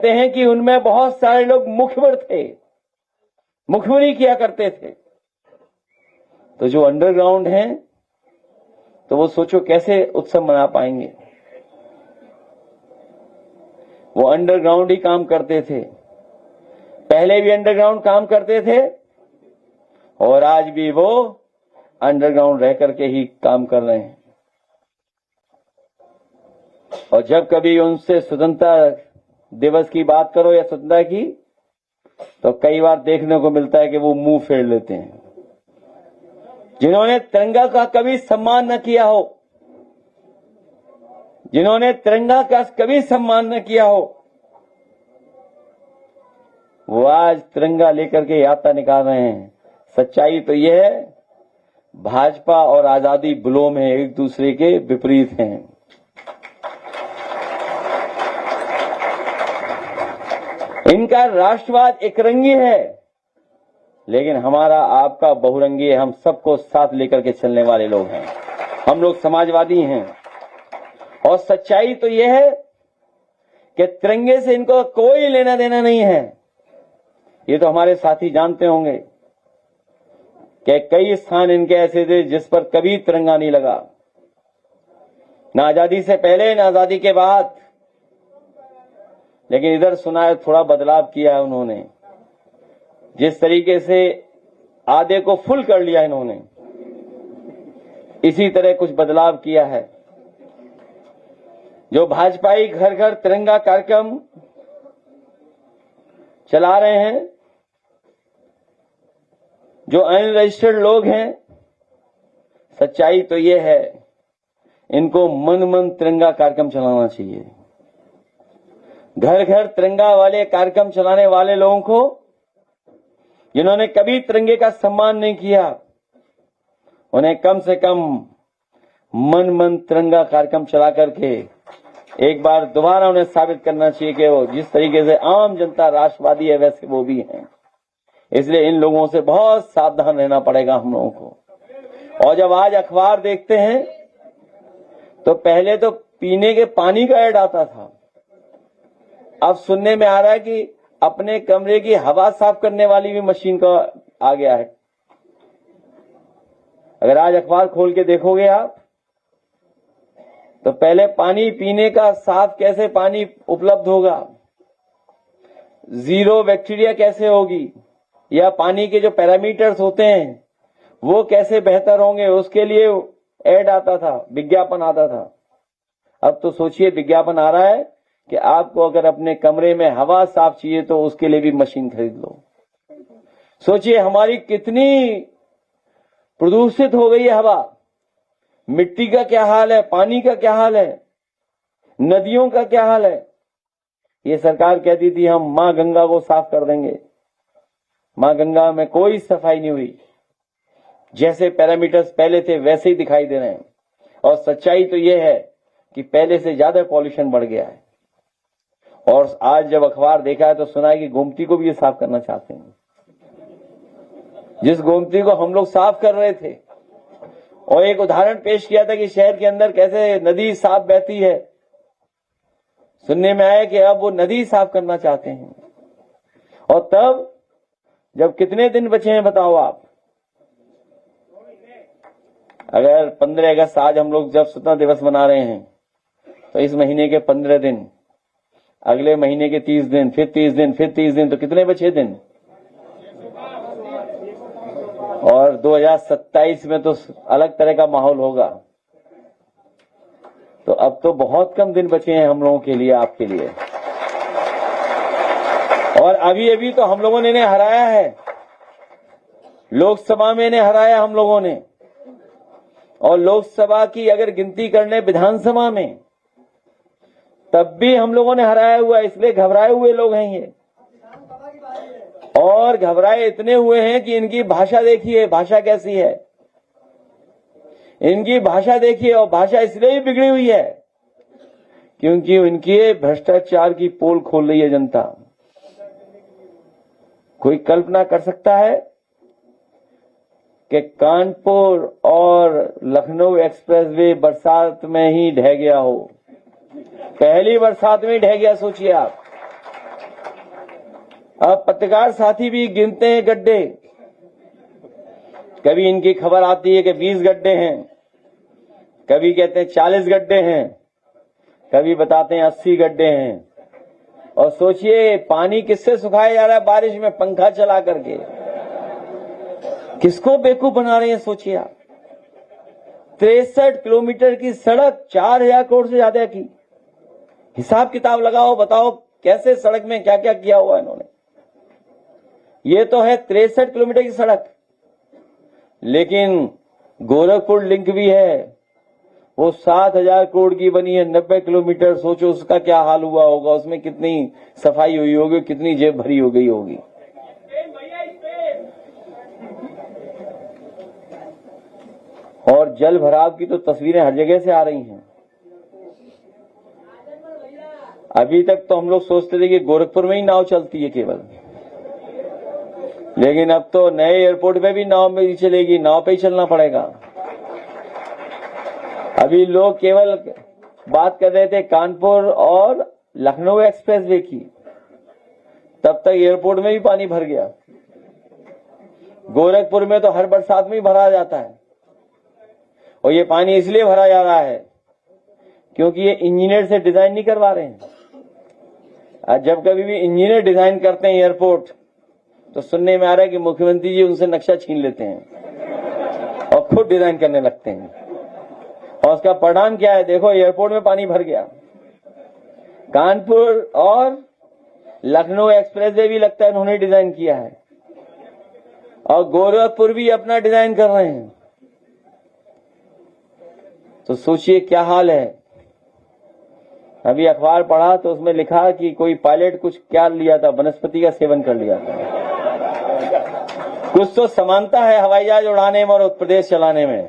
हैं कि उनमें बहुत सारे लोग मुखबिर थे, मुखबिरी किया करते थे। तो जो अंडरग्राउंड हैं तो वो सोचो कैसे उत्सव मना पाएंगे। वो अंडरग्राउंड ही काम करते थे, पहले भी अंडरग्राउंड काम करते थे और आज भी वो अंडरग्राउंड रह करके ही काम कर रहे हैं। और जब कभी उनसे स्वतंत्रता दिवस की बात करो या स्वतंत्रता की, तो कई बार देखने को मिलता है कि वो मुंह फेर लेते हैं। जिन्होंने तिरंगा का कभी सम्मान न किया हो, जिन्होंने तिरंगा का कभी सम्मान न किया हो, वो आज तिरंगा लेकर के यात्रा निकाल रहे हैं। सच्चाई तो यह है, भाजपा और आजादी विलोम है, एक दूसरे के विपरीत हैं। इनका राष्ट्रवाद एकरंगी है, लेकिन हमारा आपका बहुरंगी है। हम सबको साथ लेकर के चलने वाले लोग हैं, हम लोग समाजवादी हैं। और सच्चाई तो यह है कि तिरंगे से इनको कोई लेना देना नहीं है। ये तो हमारे साथी जानते होंगे कि कई स्थान इनके ऐसे थे जिस पर कभी तिरंगा नहीं लगा, ना आजादी से पहले ना आजादी के बाद। लेकिन इधर सुना है थोड़ा बदलाव किया है उन्होंने, जिस तरीके से आधे को फुल कर लिया इन्होंने, इसी तरह कुछ बदलाव किया है। जो भाजपाई घर घर तिरंगा कार्यक्रम चला रहे हैं, जो अनरजिस्टर्ड लोग हैं, सच्चाई तो ये है इनको मन मन तिरंगा कार्यक्रम चलाना चाहिए। घर घर तिरंगा वाले कार्यक्रम चलाने वाले लोगों को, जिन्होंने कभी तिरंगे का सम्मान नहीं किया, उन्हें कम से कम मन मन तिरंगा कार्यक्रम चला करके एक बार दोबारा उन्हें साबित करना चाहिए कि वो जिस तरीके से आम जनता राष्ट्रवादी है वैसे वो भी हैं। इसलिए इन लोगों से बहुत सावधान रहना पड़ेगा हम लोगों को। और जब आज अखबार देखते हैं तो पहले तो पीने के पानी का ऐड आता था, अब सुनने में आ रहा है कि अपने कमरे की हवा साफ करने वाली भी मशीन का आ गया है। अगर आज अखबार खोल के देखोगे आप, तो पहले पानी पीने का साफ कैसे पानी उपलब्ध होगा, जीरो बैक्टीरिया कैसे होगी, या पानी के जो पैरामीटर्स होते हैं वो कैसे बेहतर होंगे, उसके लिए ऐड आता था, विज्ञापन आता था। अब तो सोचिए विज्ञापन आ रहा है कि आपको अगर अपने कमरे में हवा साफ चाहिए तो उसके लिए भी मशीन खरीद लो। सोचिए हमारी कितनी प्रदूषित हो गई है हवा, मिट्टी का क्या हाल है, पानी का क्या हाल है, नदियों का क्या हाल है। ये सरकार कहती थी हम मां गंगा को साफ कर देंगे, मां गंगा में कोई सफाई नहीं हुई, जैसे पैरामीटर्स पहले थे वैसे ही दिखाई दे रहे हैं। और सच्चाई तो यह है कि पहले से ज्यादा पॉल्यूशन बढ़ गया है। और आज जब अखबार देखा है तो सुना है कि गोमती को भी ये साफ करना चाहते हैं, जिस गोमती को हम लोग साफ कर रहे थे। और एक उदाहरण पेश किया था कि शहर के अंदर कैसे नदी साफ बहती है, सुनने में आया कि अब वो नदी साफ करना चाहते हैं। और तब जब कितने दिन बचे हैं बताओ आप, अगर 15 अगस्त आज हम लोग जब स्वतंत्रता दिवस मना रहे हैं तो इस महीने के 15 दिन, अगले महीने के 30 दिन, फिर 30 दिन, फिर 30 दिन, तो कितने बचे दिन। और 2027 में तो अलग तरह का माहौल होगा। तो अब तो बहुत कम दिन बचे हैं हम लोगों के लिए, आपके लिए। और अभी अभी तो हम लोगों ने इन्हें हराया है, लोकसभा में इन्हें हराया हम लोगों ने। और लोकसभा की अगर गिनती करने विधानसभा में, तब भी हम लोगों ने हराया हुआ, इसलिए घबराए हुए लोग हैं ये। और घबराए इतने हुए हैं कि इनकी भाषा देखिए, भाषा कैसी है इनकी भाषा देखिए। और भाषा इसलिए भी बिगड़ी हुई है क्योंकि इनकी भ्रष्टाचार की पोल खोल रही है जनता। कोई कल्पना कर सकता है कि कानपुर और लखनऊ एक्सप्रेसवे बरसात में ही ढह गया हो, पहली बरसात में ही ढह गया। सोचिए आप, अब पत्रकार साथी भी गिनते हैं गड्ढे। कभी इनकी खबर आती है कि 20 गड्ढे हैं, कभी कहते हैं 40 गड्ढे हैं, कभी बताते हैं 80 गड्ढे हैं। और सोचिए पानी किससे सुखाया जा रहा है बारिश में, पंखा चला करके। किसको बेवकूफ बना रहे हैं सोचिए आप। 63 किलोमीटर की सड़क 4000 करोड़ से ज्यादा की। हिसाब किताब लगाओ, बताओ कैसे सड़क में क्या क्या किया हुआ इन्होंने। ये तो है 63 किलोमीटर की सड़क, लेकिन गोरखपुर लिंक भी है, वो 7000 करोड़ की बनी है, 90 किलोमीटर। सोचो उसका क्या हाल हुआ होगा, उसमें कितनी सफाई हुई होगी, कितनी जेब भरी हो गई होगी। और जल भराव की तो तस्वीरें हर जगह से आ रही हैं। अभी तक तो हम लोग सोचते थे कि गोरखपुर में ही नाव चलती है केवल, लेकिन अब तो नए एयरपोर्ट पे भी नाव में ही चलेगी, नाव पे ही चलना पड़ेगा। अभी लोग केवल बात कर रहे थे कानपुर और लखनऊ एक्सप्रेस वे की, तब तक एयरपोर्ट में भी पानी भर गया। गोरखपुर में तो हर बरसात में ही भरा जाता है, और ये पानी इसलिए भरा जा रहा है क्योंकि ये इंजीनियर से डिजाइन नहीं करवा रहे हैं। जब कभी भी इंजीनियर डिजाइन करते हैं एयरपोर्ट, तो सुनने में आ रहा है कि मुख्यमंत्री जी उनसे नक्शा छीन लेते हैं और खुद डिजाइन करने लगते हैं। और उसका परिणाम क्या है, देखो एयरपोर्ट में पानी भर गया। कानपुर और लखनऊ एक्सप्रेस वे भी लगता है उन्होंने डिजाइन किया है, और गोरखपुर भी अपना डिजाइन कर रहे हैं। तो सोचिए क्या हाल है। अभी अखबार पढ़ा तो उसमें लिखा कि कोई पायलट कुछ क्या लिया था, वनस्पति का सेवन कर लिया था। कुछ तो समानता है हवाई जहाज उड़ाने में और उत्तर प्रदेश चलाने में,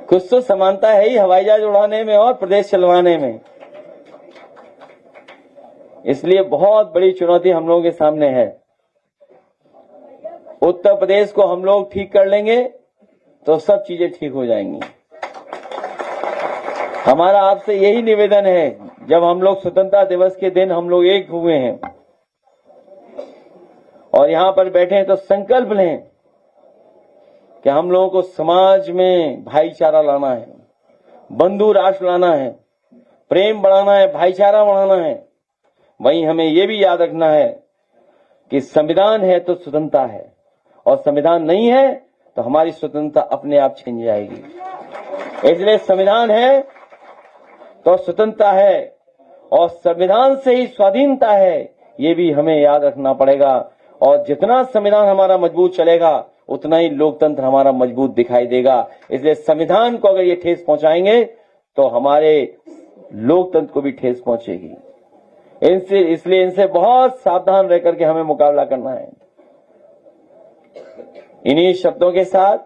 कुछ तो समानता है ही हवाई जहाज उड़ाने में और प्रदेश चलवाने में। इसलिए बहुत बड़ी चुनौती हम लोगों के सामने है। उत्तर प्रदेश को हम लोग ठीक कर लेंगे तो सब चीजें ठीक हो जाएंगी। हमारा आपसे यही निवेदन है, जब हम लोग स्वतंत्रता दिवस के दिन हम लोग एक हुए हैं और यहां पर बैठे हैं, तो संकल्प लें कि हम लोगों को समाज में भाईचारा लाना है, बंधु राष्ट्र लाना है, प्रेम बढ़ाना है, भाईचारा बढ़ाना है। वहीं हमें यह भी याद रखना है कि संविधान है तो स्वतंत्रता है, और संविधान नहीं है तो हमारी स्वतंत्रता अपने आप छिन जाएगी। इसलिए संविधान है तो स्वतंत्रता है, और संविधान से ही स्वाधीनता है, ये भी हमें याद रखना पड़ेगा। और जितना संविधान हमारा मजबूत चलेगा उतना ही लोकतंत्र हमारा मजबूत दिखाई देगा। इसलिए संविधान को अगर ये ठेस पहुंचाएंगे तो हमारे लोकतंत्र को भी ठेस पहुंचेगी। इसलिए इनसे बहुत सावधान रह करके हमें मुकाबला करना है। इन्हीं शब्दों के साथ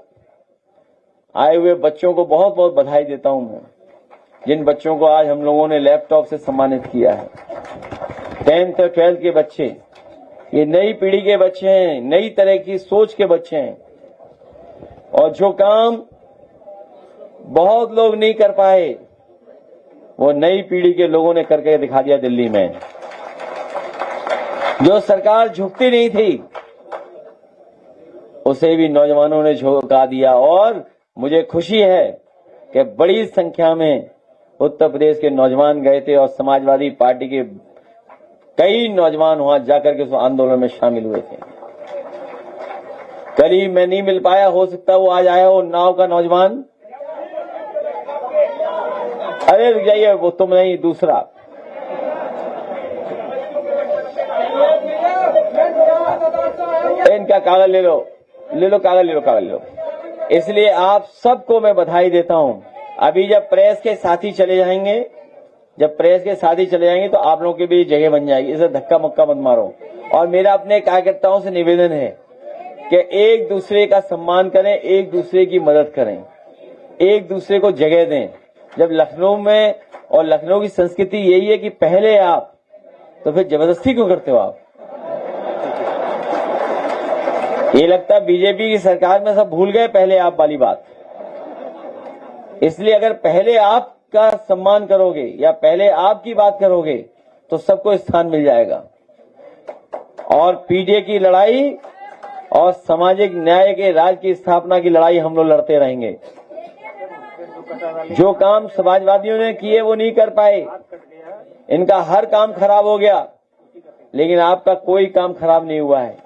आए हुए बच्चों को बहुत बहुत बधाई देता हूं मैं, जिन बच्चों को आज हम लोगों ने लैपटॉप से सम्मानित किया है। 10th और 12th के बच्चे, ये नई पीढ़ी के बच्चे हैं, नई तरह की सोच के बच्चे हैं, और जो काम बहुत लोग नहीं कर पाए वो नई पीढ़ी के लोगों ने करके दिखा दिया। दिल्ली में जो सरकार झुकती नहीं थी उसे भी नौजवानों ने झुका दिया, और मुझे खुशी है कि बड़ी संख्या में उत्तर प्रदेश के नौजवान गए थे और समाजवादी पार्टी के कई नौजवान वहां जाकर के उस आंदोलन में शामिल हुए थे। कल ही मैं नहीं मिल पाया, हो सकता वो आज आया हो नाव का नौजवान। अरे रुक जाइए, वो तुम नहीं, दूसरा। इनका कागज ले लो, कागज ले लो। इसलिए आप सबको मैं बधाई देता हूं। अभी जब प्रेस के साथी चले जाएंगे, तो आप लोगों के भी जगह बन जाएगी। इसे धक्का मक्का मत मारो। और मेरा अपने कार्यकर्ताओं से निवेदन है कि एक दूसरे का सम्मान करें, एक दूसरे की मदद करें, एक दूसरे को जगह दें। जब लखनऊ में, और लखनऊ की संस्कृति यही है कि पहले आप, तो फिर जबरदस्ती क्यों करते हो आप? ये लगता है बीजेपी की सरकार में सब भूल गए पहले आप वाली बात। इसलिए अगर पहले आपका सम्मान करोगे या पहले आपकी बात करोगे तो सबको स्थान मिल जाएगा। और पीडीए की लड़ाई और सामाजिक न्याय के राज की स्थापना की लड़ाई हम लोग लड़ते रहेंगे। जो काम समाजवादियों ने किए वो नहीं कर पाए, इनका हर काम खराब हो गया, लेकिन आपका कोई काम खराब नहीं हुआ है।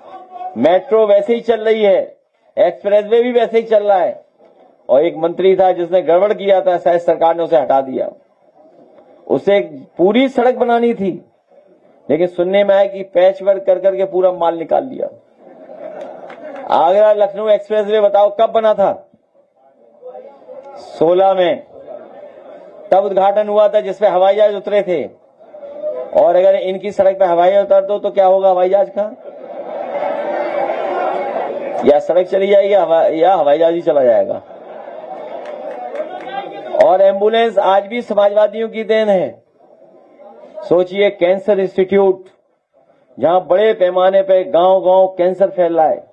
मेट्रो वैसे ही चल रही है, एक्सप्रेसवे भी वैसे ही चल रहा है। और एक मंत्री था जिसने गड़बड़ किया था, शायद सरकार ने उसे हटा दिया। उसे पूरी सड़क बनानी थी, लेकिन सुनने में आया कि पैच वर्क कर करके पूरा माल निकाल लिया। आगरा लखनऊ एक्सप्रेसवे बताओ कब बना था? 16 में तब उद्घाटन हुआ था, जिसपे हवाई जहाज उतरे थे। और अगर इनकी सड़क पे हवाई जहाज उतर दो तो क्या होगा हवाई जहाज का? या सड़क चली जाएगी या हवाई जहाज ही चला जाएगा। और एम्बुलेंस आज भी समाजवादियों की देन है। सोचिए, कैंसर इंस्टीट्यूट, जहां बड़े पैमाने पे गांव गांव कैंसर फैल रहा है।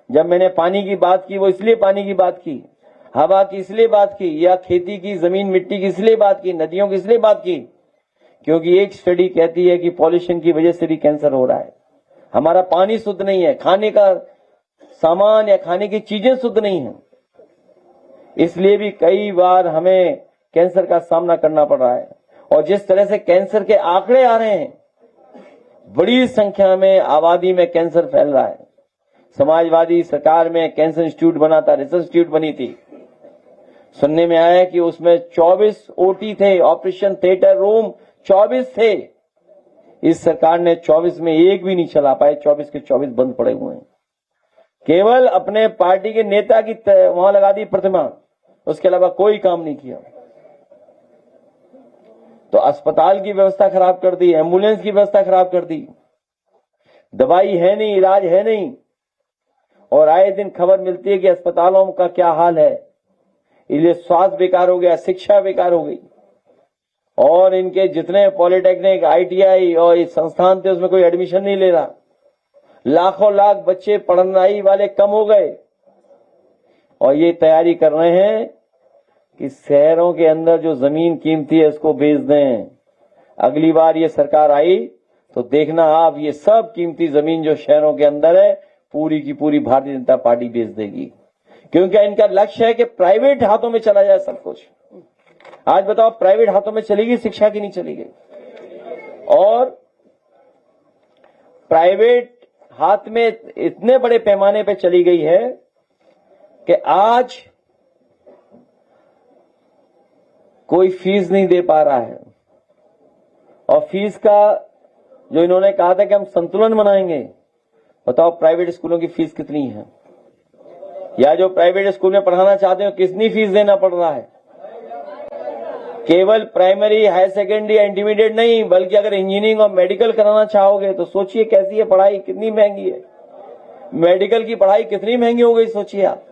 जब मैंने पानी की बात की, वो इसलिए पानी की बात की, हवा की इसलिए बात की, या खेती की जमीन मिट्टी की इसलिए बात की, नदियों की इसलिए बात की, क्योंकि एक स्टडी कहती है कि पॉल्यूशन की वजह से भी कैंसर हो रहा है। हमारा पानी शुद्ध नहीं है, खाने का सामान या खाने की चीजें शुद्ध नहीं है, इसलिए भी कई बार हमें कैंसर का सामना करना पड़ रहा है। और जिस तरह से कैंसर के आंकड़े आ रहे हैं, बड़ी संख्या में आबादी में कैंसर फैल रहा है। समाजवादी सरकार में कैंसर इंस्टीट्यूट बना था, रिसर्च इंस्टीट्यूट बनी थी। सुनने में आया कि उसमें 24 ओटी थे, ऑपरेशन थिएटर रूम 24 थे। इस सरकार ने 24 में एक भी नहीं चला पाए, 24 के 24 बंद पड़े हुए हैं। केवल अपने पार्टी के नेता की वहां लगा दी प्रतिमा, उसके अलावा कोई काम नहीं किया। तो अस्पताल की व्यवस्था खराब कर दी, एम्बुलेंस की व्यवस्था खराब कर दी, दवाई है नहीं, इलाज है नहीं। और आए दिन खबर मिलती है कि अस्पतालों का क्या हाल है। इसलिए स्वास्थ्य बेकार हो गया, शिक्षा बेकार हो गई। और इनके जितने पॉलिटेक्निक, आईटीआई और ये संस्थान थे, उसमें कोई एडमिशन नहीं ले रहा। लाखों लाख बच्चे पढ़नाई वाले कम हो गए। और ये तैयारी कर रहे हैं कि शहरों के अंदर जो जमीन कीमती है उसको बेच दें। अगली बार ये सरकार आई तो देखना आप, ये सब कीमती जमीन जो शहरों के अंदर है, पूरी की पूरी भारतीय जनता पार्टी बेच देगी। क्योंकि इनका लक्ष्य है कि प्राइवेट हाथों में चला जाए सब कुछ। आज बताओ, प्राइवेट हाथों में चली गई शिक्षा की नहीं चली गई। और प्राइवेट हाथ में इतने बड़े पैमाने पे चली गई है कि आज कोई फीस नहीं दे पा रहा है। और फीस का जो इन्होंने कहा था कि हम संतुलन बनाएंगे, बताओ प्राइवेट स्कूलों की फीस कितनी है? या जो प्राइवेट स्कूल में पढ़ाना चाहते हो, कितनी फीस देना पड़ रहा है? केवल प्राइमरी, हायर सेकेंडरी या इंटरमीडिएट नहीं, बल्कि अगर इंजीनियरिंग और मेडिकल कराना चाहोगे तो सोचिए कैसी है पढ़ाई, कितनी महंगी है। मेडिकल की पढ़ाई कितनी महंगी हो गई, सोचिए आप।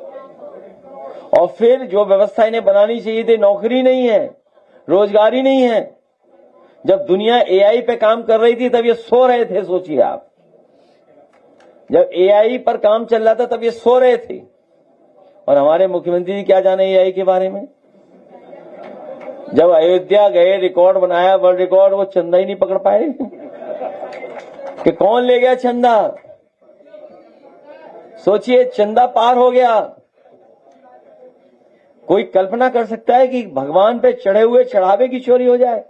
और फिर जो व्यवस्था इन्हें बनानी चाहिए थी, नौकरी नहीं है, रोजगार ही नहीं है। जब दुनिया एआई पे काम कर रही थी तब ये सो रहे थे, सोचिए आप। जब एआई पर काम चल रहा था तब ये सो रहे थे। और हमारे मुख्यमंत्री जी क्या जाने एआई के बारे में। जब अयोध्या गए, रिकॉर्ड बनाया, वर्ल्ड रिकॉर्ड, वो चंदा ही नहीं पकड़ पाए कि कौन ले गया चंदा। सोचिए, चंदा पार हो गया। कोई कल्पना कर सकता है कि भगवान पे चढ़े हुए चढ़ावे की चोरी हो जाए?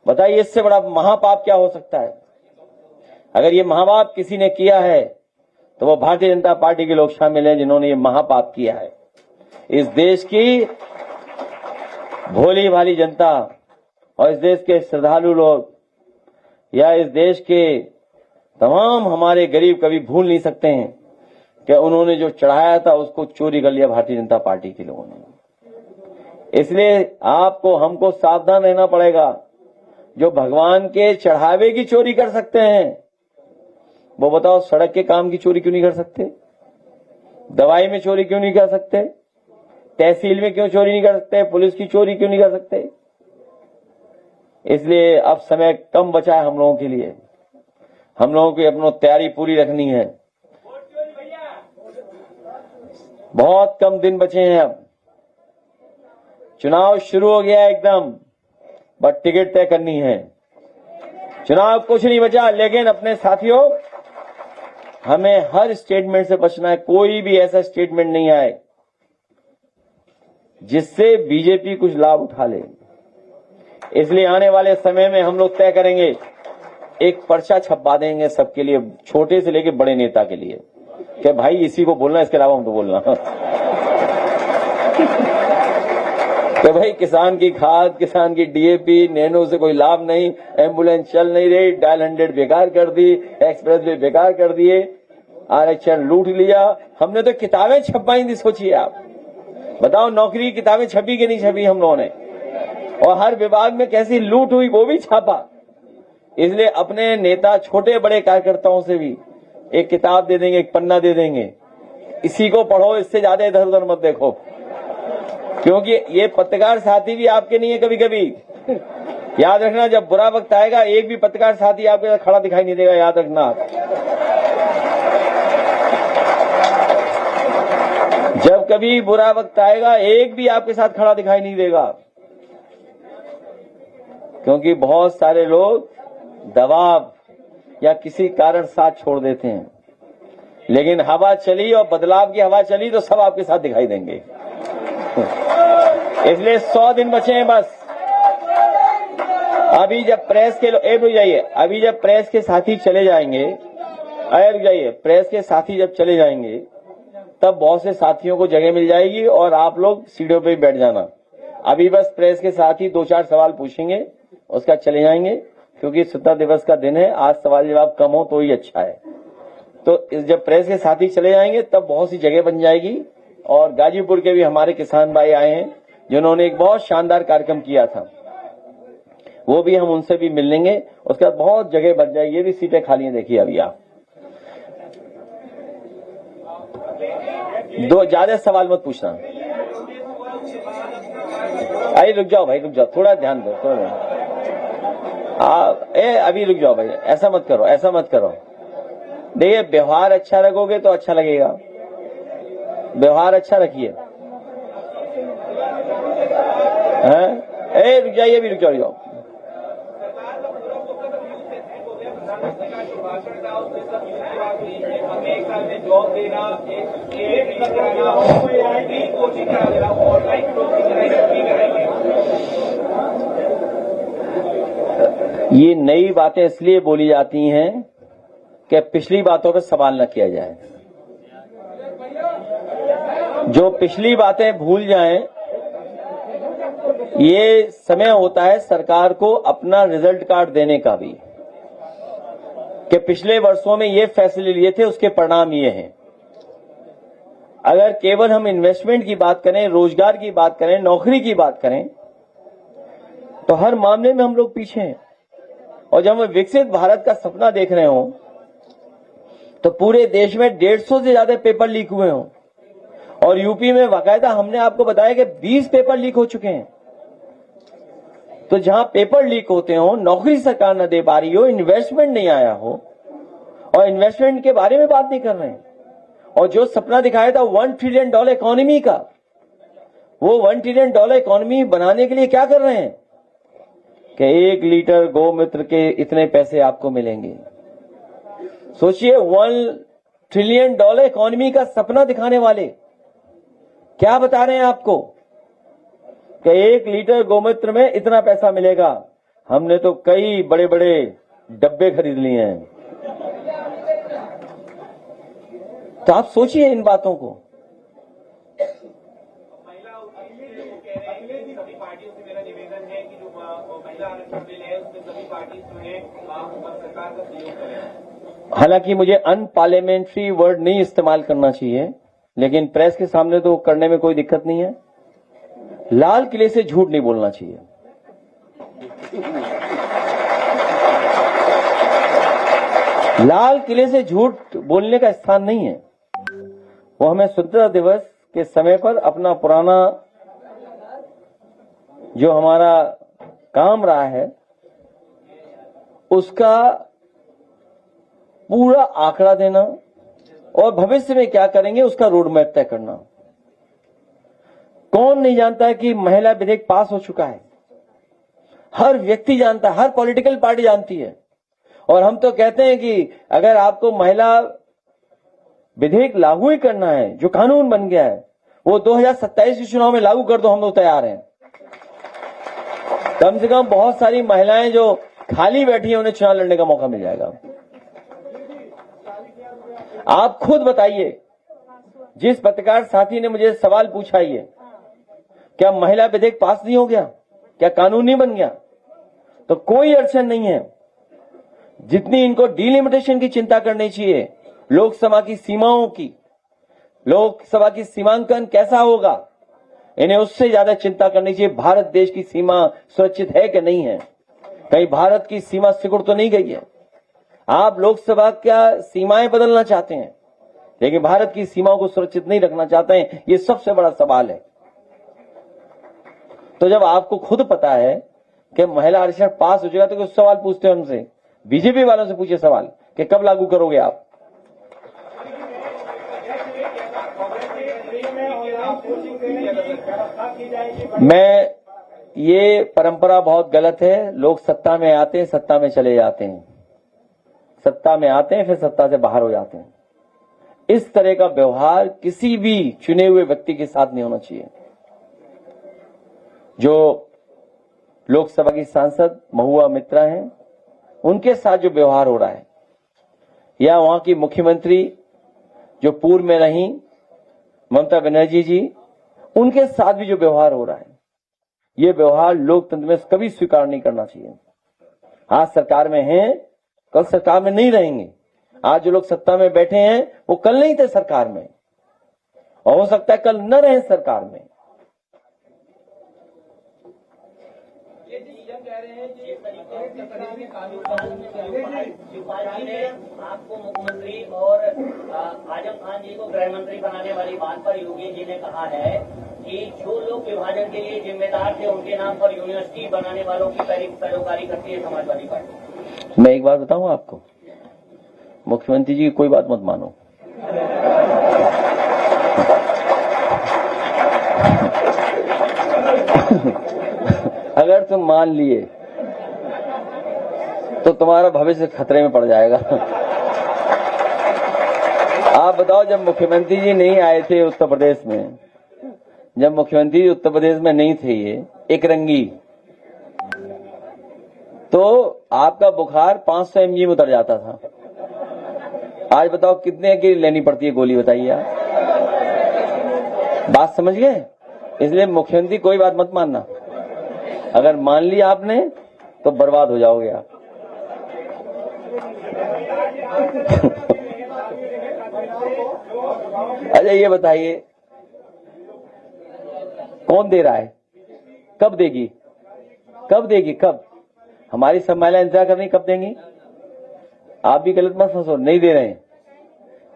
बताइए, इससे बड़ा महापाप क्या हो सकता है? अगर ये महापाप किसी ने किया है तो वो भारतीय जनता पार्टी के लोग शामिल हैं जिन्होंने ये महापाप किया है। इस देश की भोली भाली जनता और इस देश के श्रद्धालु लोग या इस देश के तमाम हमारे गरीब कभी भूल नहीं सकते हैं कि उन्होंने जो चढ़ाया था उसको चोरी कर लिया भारतीय जनता पार्टी के लोगों ने। इसलिए आपको, हमको सावधान रहना पड़ेगा। जो भगवान के चढ़ावे की चोरी कर सकते हैं, वो बताओ सड़क के काम की चोरी क्यों नहीं कर सकते? दवाई में चोरी क्यों नहीं कर सकते? तहसील में क्यों चोरी नहीं कर सकते? पुलिस की चोरी क्यों नहीं कर सकते? इसलिए अब समय कम बचा है हम लोगों के लिए। हम लोगों की अपनी तैयारी पूरी रखनी है। बहुत कम दिन बचे हैं। अब चुनाव शुरू हो गया एकदम, बट टिकट तय करनी है। चुनाव कुछ नहीं बचा, लेकिन अपने साथियों हमें हर स्टेटमेंट से बचना है। कोई भी ऐसा स्टेटमेंट नहीं आए जिससे बीजेपी कुछ लाभ उठा ले। इसलिए आने वाले समय में हम लोग तय करेंगे, एक पर्चा छपवा देंगे सबके लिए, छोटे से लेके बड़े नेता के लिए, कि भाई इसी को बोलना, इसके अलावा हमको बोलना कि भाई किसान की खाद, किसान की डीएपी, नैनो से कोई लाभ नहीं, एम्बुलेंस चल नहीं रही, डायल 100 बेकार कर दी, एक्सप्रेस वे बेकार कर दिए, आरक्षण लूट लिया। हमने तो किताबें छपवाई थी, सोचिए आप, बताओ नौकरी की किताबें छपी कि नहीं छपी हम लोगों ने, और हर विभाग में कैसी लूट हुई वो भी छापा। इसलिए अपने नेता, छोटे बड़े कार्यकर्ताओं से भी एक किताब दे देंगे, एक पन्ना दे देंगे, इसी को पढ़ो, इससे ज्यादा इधर उधर मत देखो, क्योंकि ये पत्रकार साथी भी आपके नहीं है। कभी कभी याद रखना, जब बुरा वक्त आएगा एक भी पत्रकार साथी आपके साथ खड़ा दिखाई नहीं देगा, याद रखना। जब कभी बुरा वक्त आएगा एक भी आपके साथ खड़ा दिखाई नहीं देगा, क्योंकि बहुत सारे लोग दबाव या किसी कारण साथ छोड़ देते हैं, लेकिन हवा चली और बदलाव की हवा चली तो सब आपके साथ दिखाई देंगे। इसलिए 100 दिन बचे हैं बस। अभी जब प्रेस के रुक जाइए, अभी जब प्रेस के साथी चले जाएंगे, रुक जाइए, प्रेस के साथी जब चले जाएंगे तब बहुत से साथियों को जगह मिल जाएगी और आप लोग सीढ़ियों पे बैठ जाना। अभी बस प्रेस के साथी 2-4 सवाल पूछेंगे, उसका चले जाएंगे, क्योंकि स्वतंत्रता दिवस का दिन है, आज सवाल जवाब कम हो तो ही अच्छा है। तो जब प्रेस के साथी चले जाएंगे तब बहुत सी जगह बन जाएगी। और गाजीपुर के भी हमारे किसान भाई आए हैं जिन्होंने एक बहुत शानदार कार्यक्रम किया था, वो भी हम उनसे भी मिल लेंगे, उसके बाद बहुत जगह बन जाएगी। ये भी सीटें खाली हैं, देखिए अभी आप दो ज्यादा सवाल मत पूछना। अरे रुक जाओ भाई, रुक जाओ, थोड़ा ध्यान दो, थोड़ा आप अभी रुक जाओ भाई, ऐसा मत करो, ऐसा मत करो। देखिए व्यवहार अच्छा रखोगे तो अच्छा लगेगा, व्यवहार अच्छा रखिए। रुक जाइए, अभी रुक जाओ। ये नई बातें इसलिए बोली जाती हैं कि पिछली बातों पर सवाल न किया जाए। जो पिछली बातें भूल जाएं, ये समय होता है सरकार को अपना रिजल्ट कार्ड देने का भी, कि पिछले वर्षों में ये फैसले लिए थे, उसके परिणाम ये हैं। अगर केवल हम इन्वेस्टमेंट की बात करें, रोजगार की बात करें, नौकरी की बात करें, तो हर मामले में हम लोग पीछे हैं। और जब हम विकसित भारत का सपना देख रहे हो तो पूरे देश में 150 से ज्यादा पेपर लीक हुए हों, और यूपी में बाकायदा हमने आपको बताया कि 20 पेपर लीक हो चुके हैं। तो जहां पेपर लीक होते हो, नौकरी सरकार न दे पा रही हो, इन्वेस्टमेंट नहीं आया हो, और इन्वेस्टमेंट के बारे में बात नहीं कर रहे हैं, और जो सपना दिखाया था $1 ट्रिलियन इकोनॉमी का, वो $1 ट्रिलियन इकोनॉमी बनाने के लिए क्या कर रहे हैं कि 1 लीटर गोमूत्र के इतने पैसे आपको मिलेंगे। सोचिए, $1 ट्रिलियन इकोनॉमी का सपना दिखाने वाले क्या बता रहे हैं आपको कि 1 लीटर गोमूत्र में इतना पैसा मिलेगा। हमने तो कई बड़े बड़े डब्बे खरीद लिए हैं। तो आप सोचिए इन बातों को। हालांकि मुझे अनपार्लियामेंट्री वर्ड नहीं इस्तेमाल करना चाहिए, लेकिन प्रेस के सामने तो करने में कोई दिक्कत नहीं है। लाल किले से झूठ नहीं बोलना चाहिए। लाल किले से झूठ बोलने का स्थान नहीं है। वो हमें स्वतंत्रता दिवस के समय पर अपना पुराना जो हमारा काम रहा है उसका पूरा आंकड़ा देना और भविष्य में क्या करेंगे उसका रोड मैप तय करना। कौन नहीं जानता है कि महिला विधेयक पास हो चुका है? हर व्यक्ति जानता है, हर पॉलिटिकल पार्टी जानती है। और हम तो कहते हैं कि अगर आपको महिला विधेयक लागू ही करना है, जो कानून बन गया है वो 2027 के चुनाव में लागू कर दो, हम लोग तैयार हैं। कम से कम बहुत सारी महिलाएं जो खाली बैठी हैं उन्हें चुनाव लड़ने का मौका मिल जाएगा। आप खुद बताइए, जिस पत्रकार साथी ने मुझे सवाल पूछा, ये क्या महिला विधेयक पास नहीं हो गया, क्या कानून नहीं बन गया? तो कोई अड़चन नहीं है। जितनी इनको डिलिमिटेशन की चिंता करनी चाहिए, लोकसभा की सीमाओं की, लोकसभा की सीमांकन कैसा होगा, इन्हें उससे ज्यादा चिंता करनी चाहिए भारत देश की सीमा सुरक्षित है कि नहीं है, कहीं भारत की सीमा सिकुड़ तो नहीं गई है। आप लोकसभा क्या सीमाएं बदलना चाहते हैं, लेकिन भारत की सीमाओं को सुरक्षित नहीं रखना चाहते हैं, ये सबसे बड़ा सवाल है। तो जब आपको खुद पता है कि महिला आरक्षण पास हो जाएगा, तो कुछ सवाल पूछते हैं हमसे, बीजेपी वालों से पूछे सवाल कि कब लागू करोगे आप? मैं, ये परंपरा बहुत गलत है। लोग सत्ता में आते हैं, सत्ता में चले जाते हैं, सत्ता में आते हैं फिर सत्ता से बाहर हो जाते हैं। इस तरह का व्यवहार किसी भी चुने हुए व्यक्ति के साथ नहीं होना चाहिए। जो लोकसभा की सांसद महुआ मित्रा हैं, उनके साथ जो व्यवहार हो रहा है, या वहां की मुख्यमंत्री जो पूर्व में रही ममता बनर्जी जी, उनके साथ भी जो व्यवहार हो रहा है, ये व्यवहार लोकतंत्र में कभी स्वीकार नहीं करना चाहिए। आज सरकार में हैं, कल सरकार में नहीं रहेंगे। आज जो लोग सत्ता में बैठे हैं वो कल नहीं थे सरकार में, और हो सकता है कल न रहे सरकार में। शिवपाल जी ने आपको मुख्यमंत्री और आजम खान जी को गृह मंत्री बनाने वाली बात पर योगी जी ने कहा है कि जो लोग विभाजन के लिए जिम्मेदार थे उनके नाम पर यूनिवर्सिटी बनाने वालों की पैरोकारी करती है समाजवादी पार्टी। मैं एक बात बताऊं आपको, मुख्यमंत्री जी की कोई बात मत मानो। अगर तुम मान लिए तो तुम्हारा भविष्य खतरे में पड़ जाएगा। आप बताओ, जब मुख्यमंत्री जी नहीं आए थे उत्तर प्रदेश में, जब मुख्यमंत्री जी उत्तर प्रदेश में नहीं थे, ये एक रंगी, तो आपका बुखार 500 mg में उतर जाता था। आज बताओ कितने की लेनी पड़ती है गोली, बताइए आप। बात समझ गए? इसलिए मुख्यमंत्री कोई बात मत मानना। अगर मान लिया आपने तो बर्बाद हो जाओगे आप। अच्छा ये बताइए, कौन दे रहा है? कब देगी? कब देगी? कब? हमारी सब महिलाएं इंतजार कर रही, कब देंगी? आप भी गलत मत फंसो, नहीं दे रहे हैं,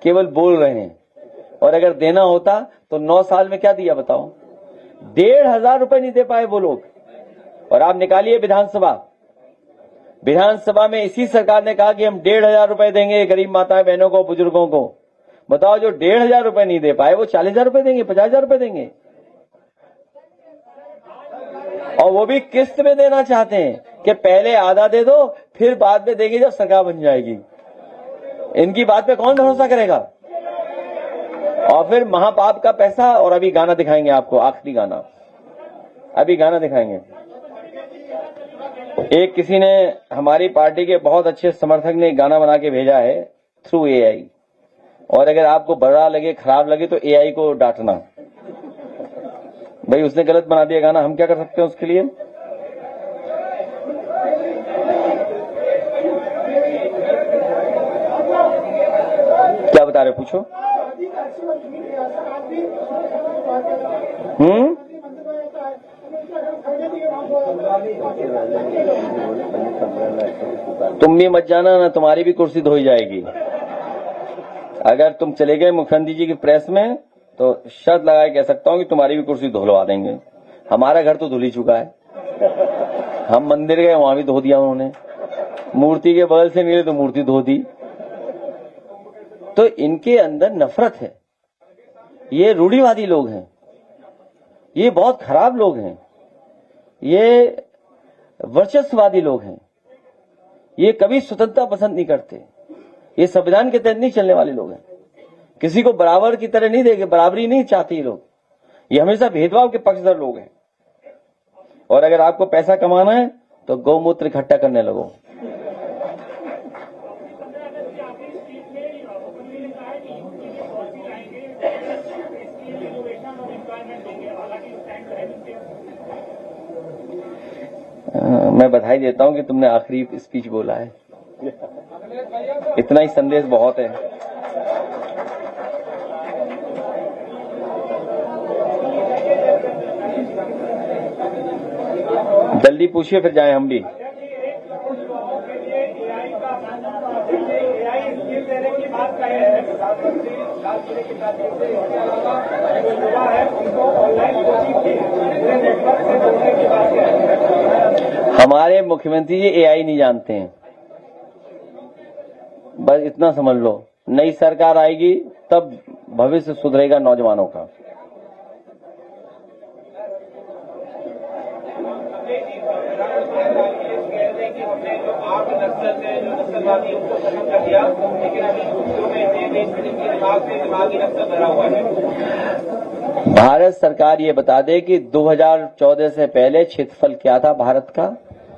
केवल बोल रहे हैं। और अगर देना होता तो 9 साल में क्या दिया बताओ? 1,500 रुपए नहीं दे पाए वो लोग। और आप निकालिए विधानसभा में इसी सरकार ने कहा कि हम 1,500 रुपए देंगे गरीब माताएं बहनों को, बुजुर्गों को। बताओ, जो 1,500 रुपए नहीं दे पाए वो 40,000 रुपए देंगे, 50,000 रुपए देंगे, और वो भी किस्त में देना चाहते हैं कि पहले आधा दे दो फिर बाद में देंगे जब सरकार बन जाएगी। इनकी बात पे कौन भरोसा करेगा? और फिर महापाप का पैसा। और अभी गाना दिखाएंगे आपको, आखिरी गाना, अभी गाना दिखाएंगे। एक किसी ने, हमारी पार्टी के बहुत अच्छे समर्थक ने गाना बना के भेजा है थ्रू AI, और अगर आपको बुरा लगे, खराब लगे तो AI को डांटना। भाई उसने गलत बना दिया गाना, हम क्या कर सकते हैं उसके लिए? क्या बता रहे, पूछो। तुम भी मत जाना ना, तुम्हारी भी कुर्सी धोई जाएगी। अगर तुम चले गए मुख्यमंत्री जी की प्रेस में तो शर्त लगा कह सकता हूं कि तुम्हारी भी कुर्सी धुलवा देंगे। हमारा घर तो धुल ही चुका है। हम मंदिर गए, वहां भी धो दिया उन्होंने। मूर्ति के बगल से मिले तो मूर्ति धो दी। तो इनके अंदर नफरत है। ये रूढ़िवादी लोग हैं, ये बहुत खराब लोग हैं, ये वर्चस्ववादी लोग हैं, ये कभी स्वतंत्रता पसंद नहीं करते, ये संविधान के तहत नहीं चलने वाले लोग हैं। किसी को बराबर की तरह नहीं देंगे, बराबरी नहीं चाहते ये लोग। ये हमेशा भेदभाव के पक्षधर लोग हैं। और अगर आपको पैसा कमाना है तो गौमूत्र इकट्ठा करने लगो। मैं बधाई देता हूं कि तुमने आखिरी स्पीच बोला है। इतना ही संदेश बहुत है। जल्दी पूछिए फिर जाएं हम भी। हमारे मुख्यमंत्री जी एआई नहीं जानते हैं, बस इतना समझ लो। नई सरकार आएगी तब भविष्य सुधरेगा नौजवानों का। भारत सरकार ये बता दे कि 2014 से पहले क्षेत्रफल क्या था भारत का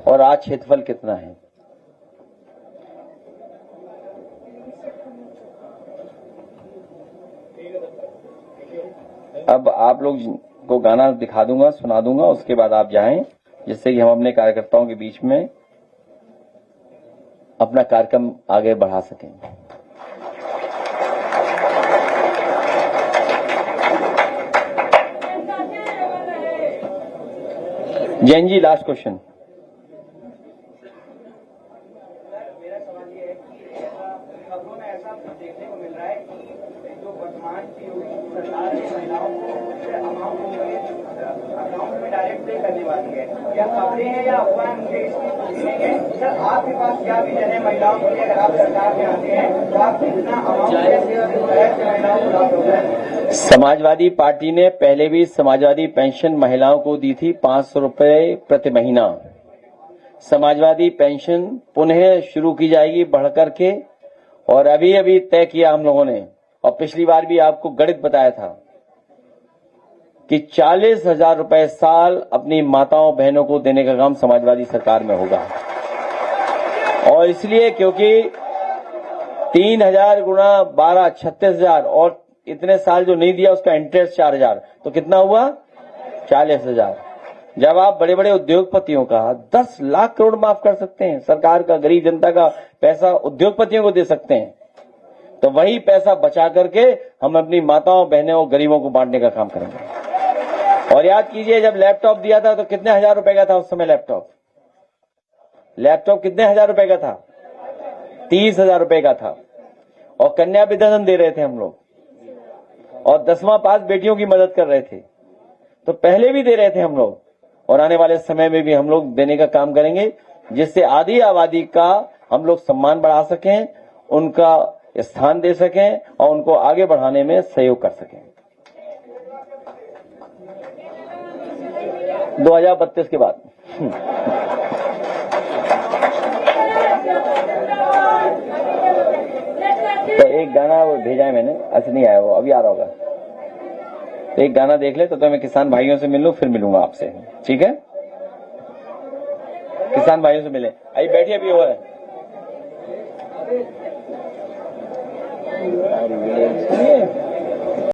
और आज क्षेत्रफल कितना है। अब आप लोग को गाना दिखा दूंगा, सुना दूंगा, उसके बाद आप जाएं, जिससे कि हम अपने कार्यकर्ताओं के बीच में अपना कार्यक्रम आगे बढ़ा सकें। Jain ji, last question. मेरा सवाल ये है कि खबरों में ऐसा देखने को मिल रहा है कि जो वर्तमान की सरकार है महिलाओं को अकाउंट में डायरेक्ट पे करने वाली है, क्या खबरें हैं या अफवाह? मुझे इसकी पुष्टि नहीं है। सर, आपके पास क्या विजन है महिलाओं के लिए? अगर आप सरकार में आते हैं तो आप कितना अमाउंट महिलाओं को लाभ होगा? समाजवादी पार्टी ने पहले भी समाजवादी पेंशन महिलाओं को दी थी 500 रुपए प्रति महीना। समाजवादी पेंशन पुनः शुरू की जाएगी बढ़कर के, और अभी अभी तय किया हम लोगों ने, और पिछली बार भी आपको गणित बताया था कि 40,000 रुपए साल अपनी माताओं बहनों को देने का काम समाजवादी सरकार में होगा। और इसलिए क्योंकि 3,000 गुणा 12 36,000, और इतने साल जो नहीं दिया उसका इंटरेस्ट 4,000, तो कितना हुआ 40,000। जब आप बड़े बड़े उद्योगपतियों का 10 लाख करोड़ माफ कर सकते हैं, सरकार का गरीब जनता का पैसा उद्योगपतियों को दे सकते हैं, तो वही पैसा बचा करके हम अपनी माताओं बहनों और गरीबों को बांटने का काम करेंगे। और याद कीजिए, जब लैपटॉप दिया था तो कितने हजार रुपए का था उस समय? लैपटॉप कितने हजार रुपए का था? 30,000 रुपए का था। और कन्या विद्याधन दे रहे थे हम लोग, और 10वां पास बेटियों की मदद कर रहे थे। तो पहले भी दे रहे थे हम लोग, और आने वाले समय में भी हम लोग देने का काम करेंगे, जिससे आधी आबादी का हम लोग सम्मान बढ़ा सकें, उनका स्थान दे सकें और उनको आगे बढ़ाने में सहयोग कर सकें। 2032 के बाद तो एक गाना वो भेजा है मैंने, ऐसे नहीं आया, वो अभी आ रहा होगा। तो एक गाना देख ले, तो मैं किसान भाइयों से मिल लूं, फिर मिलूंगा आपसे, ठीक है? किसान भाइयों से मिले। आइए बैठिए, अभी हो रहा है।